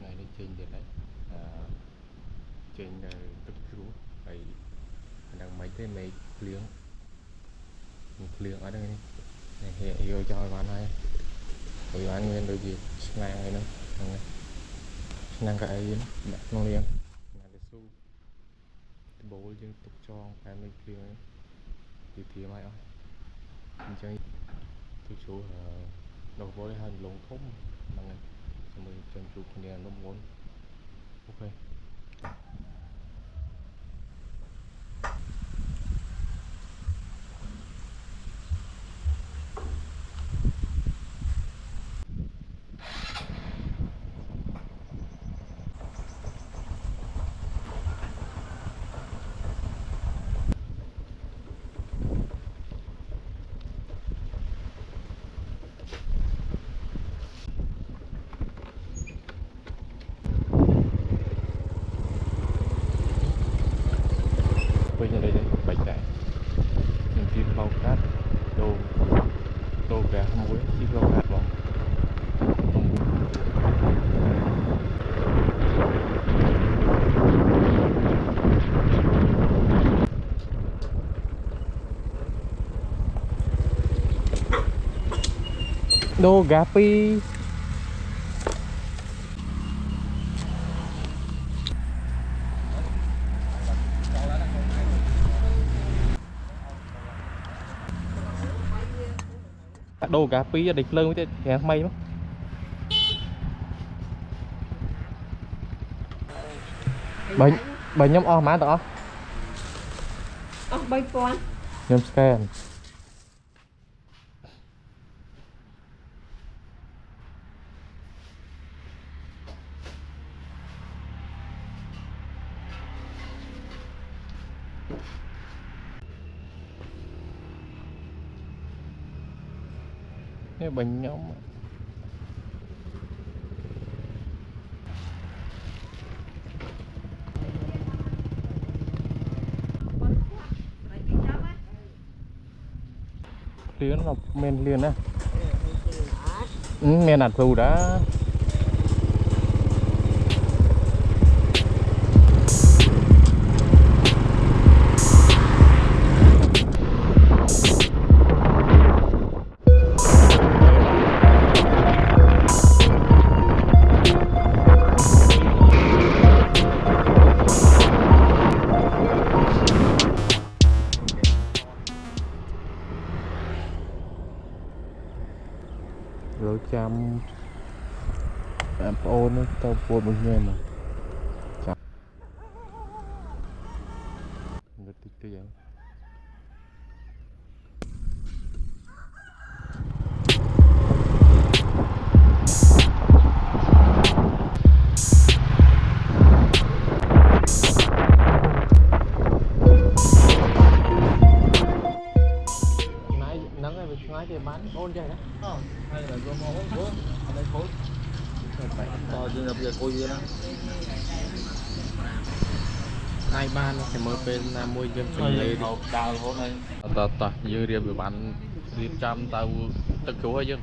này lên trên điện đấy trên tức rú phải đang mấy cái mấy liếng ở đây này hiện yêu cho bạn này thì bạn nguyên đôi gì nàng này nữa nàng cái ấy nó liếng nàng cái su bố dương tục cho cái mấy liếng thì mai ơi chơi tôi chú đầu vô đây hơn lồng thúng mà này mình chân chú kia nó muốn ok bây giờ đây bạch chạy mình đi bao cát đồ gà muối đi bao cát vào đồ gà pi đồ gà pi địch lơ với thế mây mất bệnh nhóm o má tỏ bay con nhóm scan cái bệnh nhóm liền là men liền á men ạt thù đã rồi chăm em ôn nó tao buồn một người mà chăm người tích cái gì ngay thì bán ôn vậy đó hay là do mò bố ở đây khối to chứ bây giờ coi gì đó hai ban thì mới bên là môi dân chuẩn lệ đi đào hôm nay ta như riêng về bán riêng trăm tao tất cứu hay dân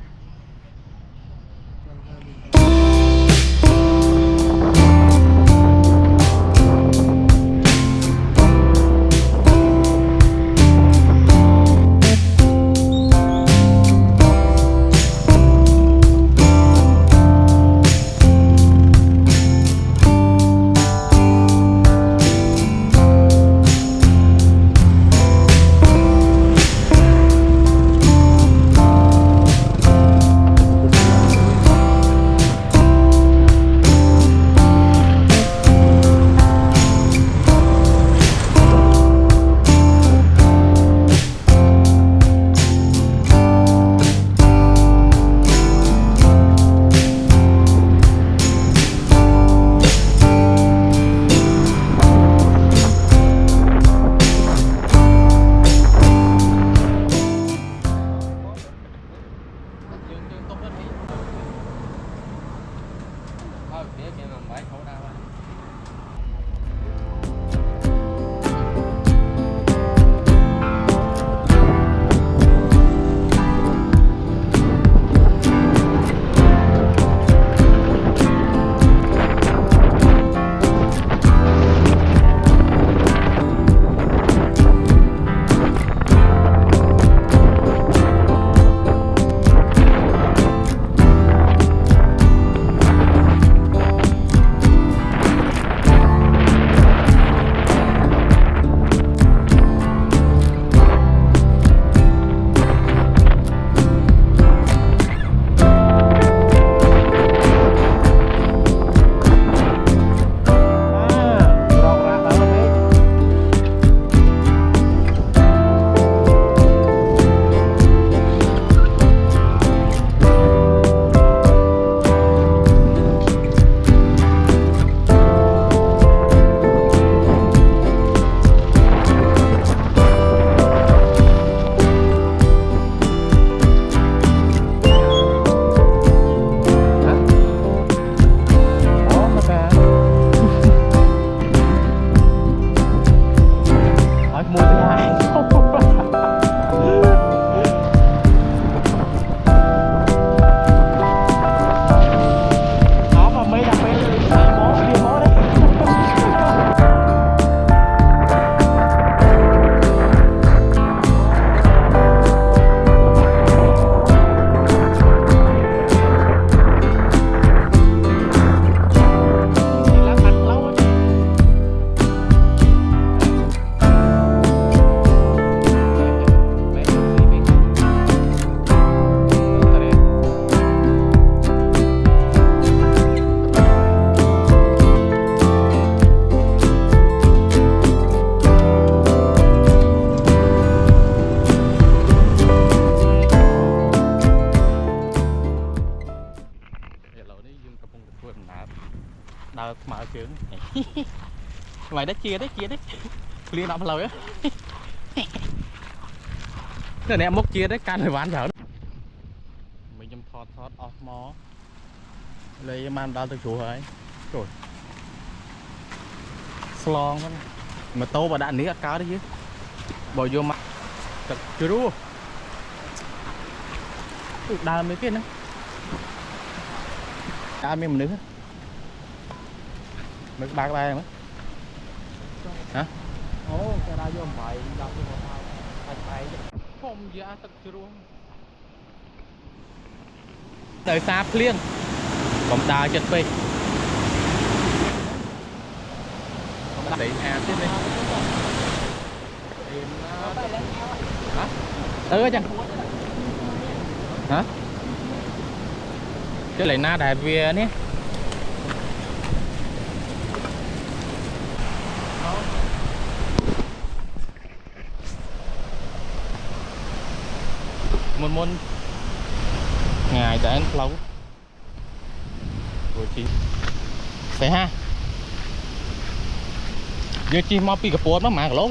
quên nạp đào mở chướng mày đấy chia đấy liên đọc lời á cái này mốc chia đấy can phải bán chở mình chăm thọt off mó lấy man đào từ chủ hơi rồi slong mà tô và đạn ní ăn cá đấy chứ bỏ vô mặt thật chưa đủ đào mấy cái nữa đào mấy nữa mấy ba cái bài này hả cái đào vô phải đào vô phải không gì ăn thật chưa đủ đời xa phliêng còn đào chật phê đấy à tiếp đi hả chẳng hả cái này na đại việt nhé môn ngày đã lâu rồi chị sẽ ha giờ chi mau pi cặp nó mà lố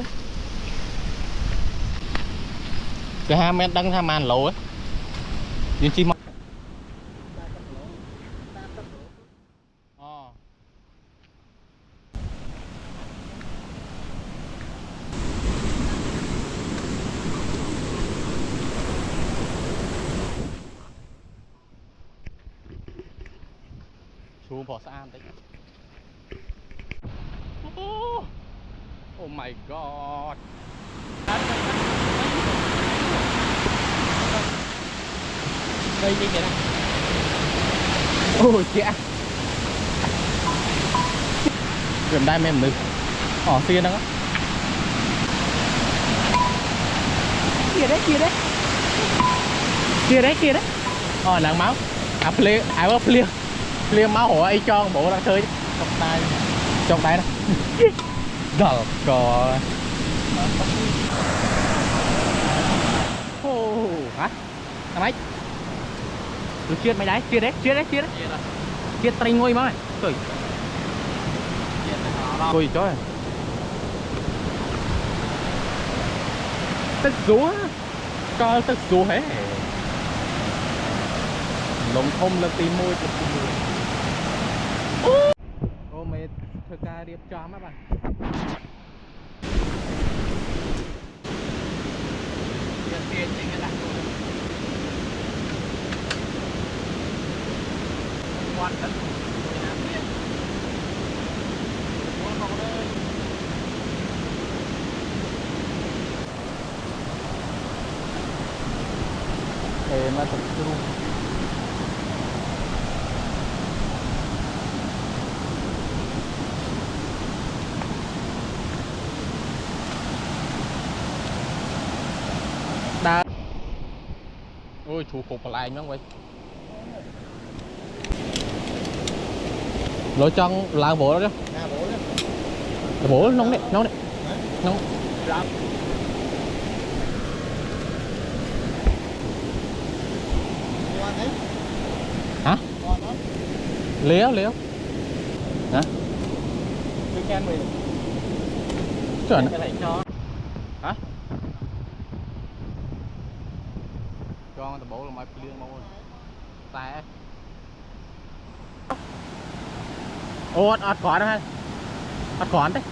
cái ha men đăng ha màn lố ấy giờ chi mau chú bỏ xa đấy. Oh my god. Đây như thế này. Ôi kìa. Gần đây em nữ. Xiên đó. Kia đấy. Kia đấy. Lạng máu. Liêm máu hổ ấy cho bộ đang chơi trong tay đó đợt cò hả thằng ấy được chia mày đấy chia tay ngôi mà trời ôi trời tức rúa coi tức rúa hết lồng thông lên tìm môi ô mày thưa ca điệp cho mấy bạn tiền thì cái đặt quan trọng thì mà tập trung đá ôi chủ cục lại anh vậy lỗ chân là bộ đó chứ bộ nóng đấy nóng hả liếu hả chuẩn hả con tao bố là mai liên mô tay ô còn đó ha còn đấy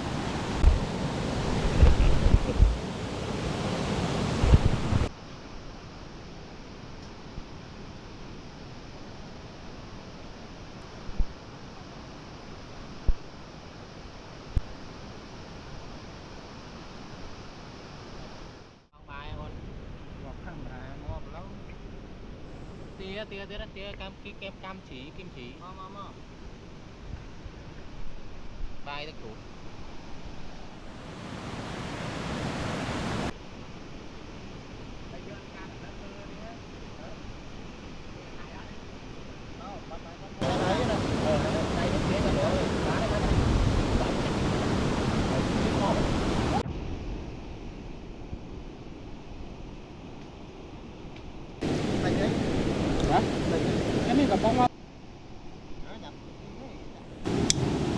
tia cam kim chỉ bài tất chủ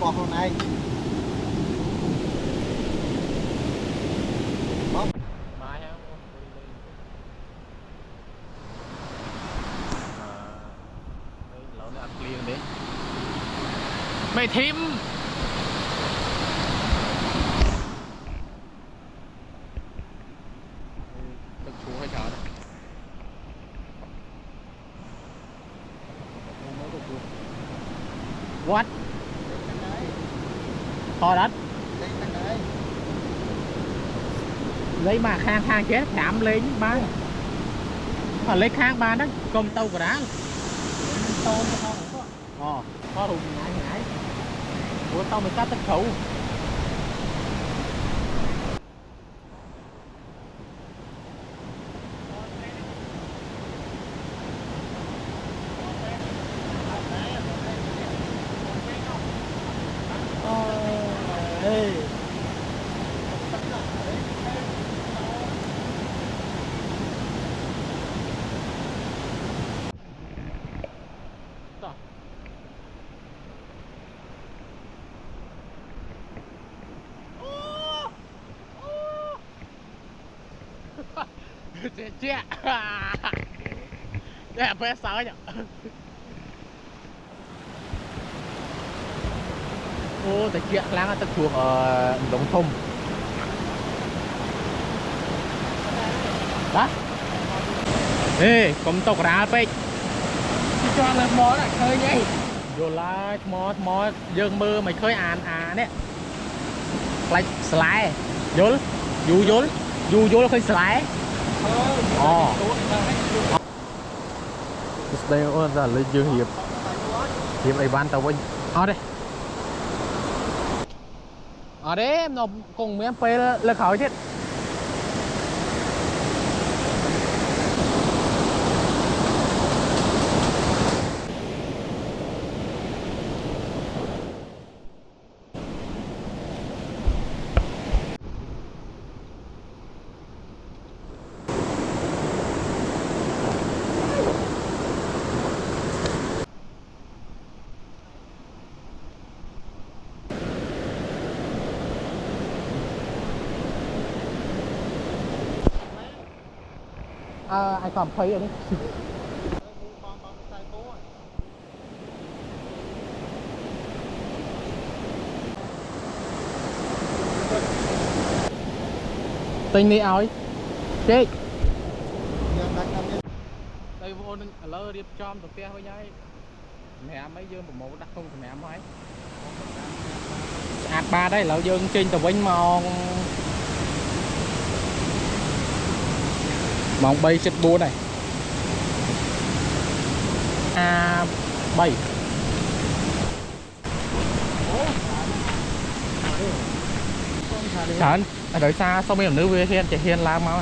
bỏ hôm nay mai không lẩu nó ăn clear đấy mày thím được chú hay chả đấy what to đất lấy mà khang khang chết khám lên bán ở lấy khang bán đó công tàu của đá có rùng ngại ngại của tao mình cắt tất khẩu chết đẹp vé sáu nhỉ ô tại chuyện láng ta thuộc ở Đồng Thùng đó ê công tộc ra pe cho lên món lại khơi nhỉ vô lại món dương mơ mày khơi nè like slide vô khơi slide đây là lên dương hiệp này ban tàu anh đây ở đấy nó cùng mấy em là khỏi chết anh còn thấy rồi đấy tình đi ơi chết đây vô nên lơ điệp chom tụi kia thôi nhai mẹ mấy dương một mẫu đặt không thì mẹ mấy ba đấy lão dương trên tàu bánh mòn mong bay chết búa này bay Trần ở đợi xa sau mấy nữ về hiền chạy hiền làm mau